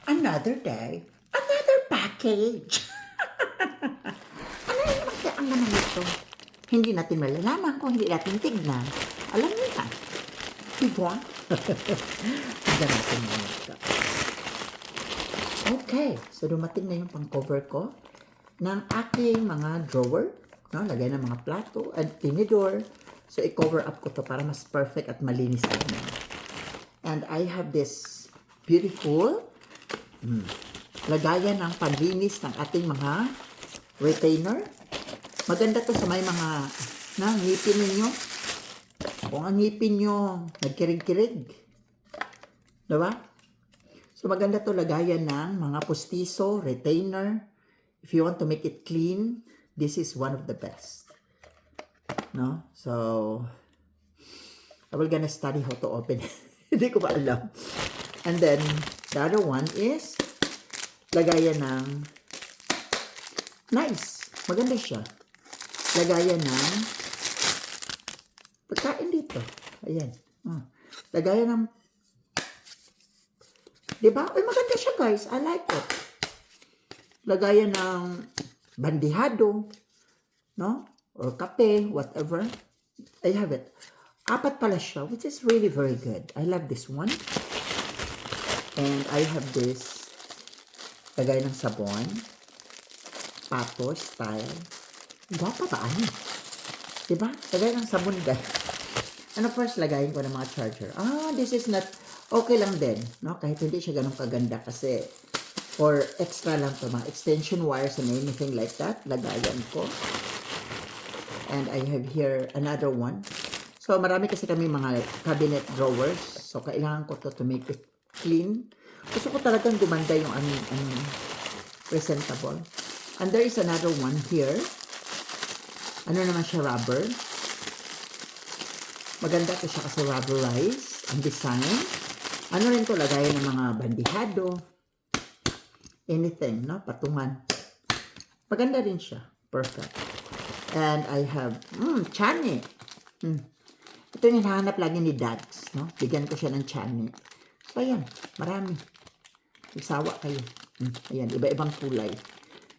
Another day, another package. Ano na naman kaya ang naman ito? Hindi natin malalaman kung hindi natin tignan. Alam niyo na. Diba? Tignan natin mga ito. Okay, so dumating na yung pang-cover ko ng aking mga drawer. No? Lagay ng mga plato at tinidor. So, i-cover up ko to para mas perfect at malinis tignan. And I have this beautiful lagayan ng panlinis ng ating mga retainer. Maganda to sa may mga ngipin ninyo. Kung ang ngipin nyo nagkirig-kirig. Diba? So maganda to lagayan ng mga pustiso, retainer. If you want to make it clean, this is one of the best. No? So, I will gonna study how to open it. Hindi ko pa alam. And then, the other one is lagayan ng nice. Maganda siya. Lagayan ng pagkain dito. Ayan. Lagayan ng diba? Uy, maganda siya guys. I like it. Lagayan ng bandihado. No? Or kape. Whatever. I have it. 4 pala siya. Which is really very good. I love this one. And I have this lagay ng sabon. Pato style. Gwapa ba ano? Diba? Lagay ng sabon guys. Ano first lagayin ko ng mga charger? This is not okay lang din. No? Kahit hindi siya ganun kaganda kasi for extra lang to mga extension wires and anything like that. Lagayan ko. And I have here another one. So marami kasi kami mga cabinet drawers. So kailangan ko to make it clean. Gusto ko talagang gumanda yung presentable. And there is another one here. Ano naman siya, rubber. Maganda to siya kasi rubberized ang design. Ano rin to, lagayan ng mga bandihado. Anything, no? Patungan. Maganda rin siya. Perfect. And I have, chani. Ito yung hinahanap lagi ni Dads, no? Bigyan ko siya ng chani. So, ayan. Marami. Isawa kayo. Ayan, iba-ibang kulay.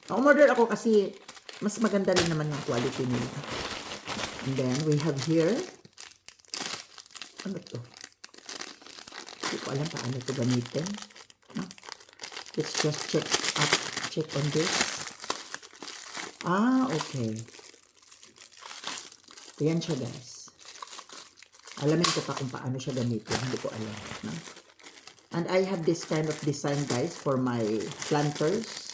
Na-order ako kasi mas maganda rin naman yung quality nila. And then, we have here, ano to? Hindi ko alam paano ito gamitin. No? Let's just check on this. Okay. Ayan siya, guys. Alamin ko pa kung paano siya gamitin. Hindi ko alam. No? And I have this kind of design, guys, for my planters.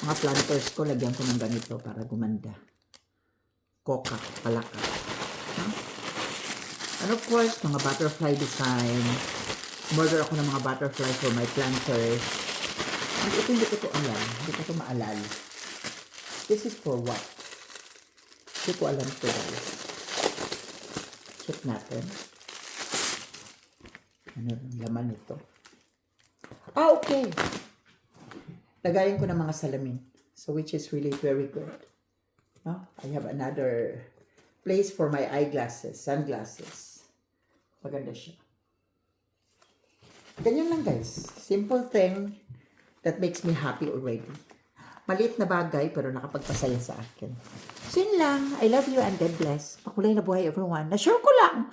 Mga planters ko, lagyan ko ng ganito para gumanda. Coca, palaka. No? And of course, mga butterfly design. Order ako ng mga butterfly for my planters. And ito hindi ko ito alam. Hindi ko ito maalala. This is for what? Hindi ko alam ito, guys. Check natin. Ano ang laman nito? Okay. Lagayan ko ng mga salamin. So, which is really very good. No? I have another place for my eyeglasses, sunglasses. Maganda siya. Ganyan lang, guys. Simple thing that makes me happy already. Maliit na bagay, pero nakapagpasaya sa akin. So, yun lang. I love you and God bless. Makulay na buhay, everyone. Na-sure ko lang.